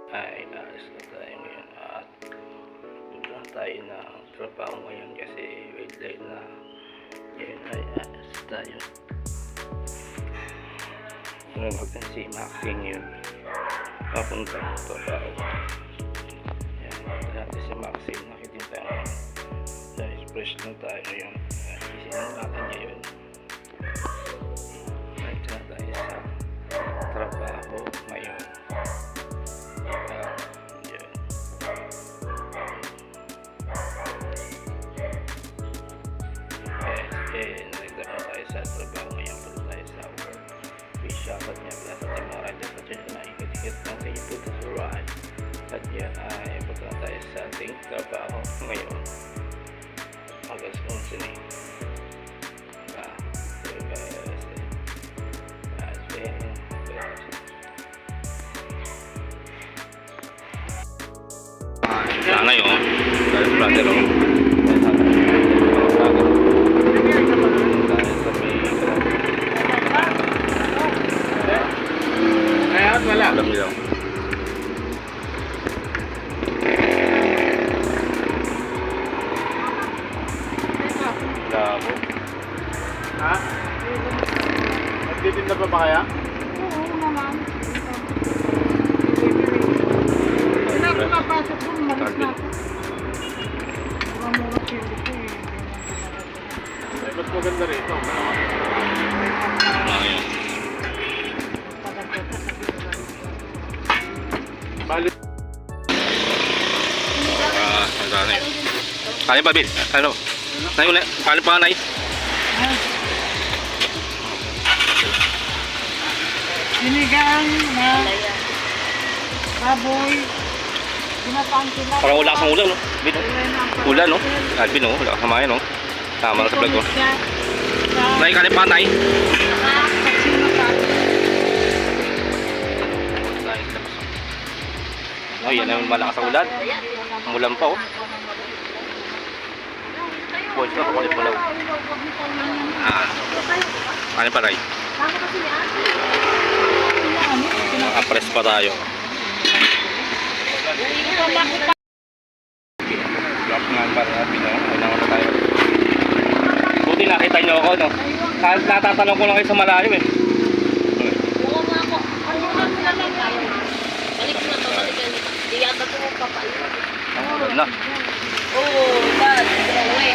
ay alis na tayo ngayon at punta tayo ng trabaho ngayon kasi red light na. Ngayon ay alis tayo. Nanonood na si Maxine yun papunta ng trabaho. Yan, punta natin si Maxine, nakikita tayo dahil fresh lang tayo ngayon. Isinin natin niya yun. Nakita na tayo sa trabaho ngayon. Nagdaan tayo sa trabaho ngayon. Punta tayo sa work. Fish shop at niya dapat yung mga riders at yun na ikot-ikot ng kayo punta sa ride. At yan ay punta tayo sa ating trabaho ngayon. August 11 na ngayon dahil brother wala alam nila labo ha? Nagtitinda pa ba kaya? Oo naman. Wala ko napasok doon, malis na ako. Mura sila ko eh. Ay, mas maganda rito. Balik. Ang dami. Kaya ba, Bill? Ano? Nay, ulit. Kaya pa, Nay? Sinigang na baboy. Pinapang sila. Parang wala kang ulan, no? Bill, no? Ulan, no? Alvin, no? Wala kang kumain, no? Tama na sa vlog ko. Nay, kaya pa, Nay? Oh, yan naman malakas ang ulan. Umulan pa, oh. Boys na, kukulit mo lang. Ano pa, Ray? Nakapress pa tayo. Vlog nga para natin, no? Kailangan na tayo. Buti nakita nyo ako, no? Natatanong ko lang kayo sa malayo, eh. Oo nga ako. Ano na lang tayo? Balik ko na to, balikan nito. Di yata ito mo kapal. Ang na. Oo, bad. Uwi.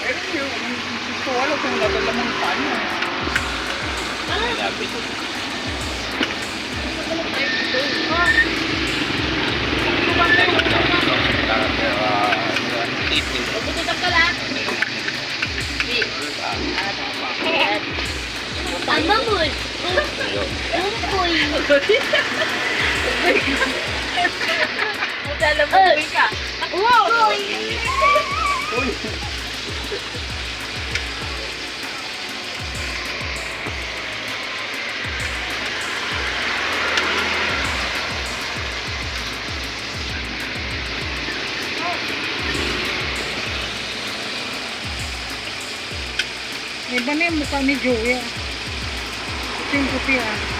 Gusto wala kung nagala ng paano. Lapit. Magtututap ka lang. Di. Tama mo. Umpoy. Mudala mo ka. Wow. Iba na yung mukha ni Joey. Ito yung puti ah.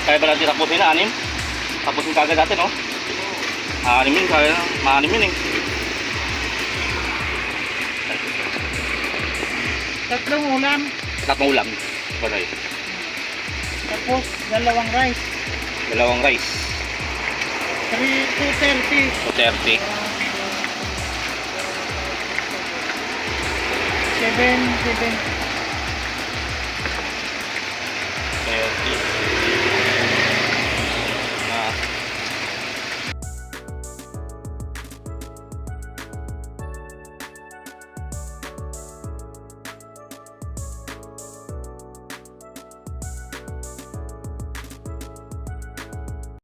Kaya ba natin tapusin na, 6? Tapusin kagad natin, no? 6 yun, kaya na. 6 yun, eh. Tatlong ulam. Tatlong ulam. Bagay. Tapos dalawang rice. Dalawang rice. 230. 230. 7.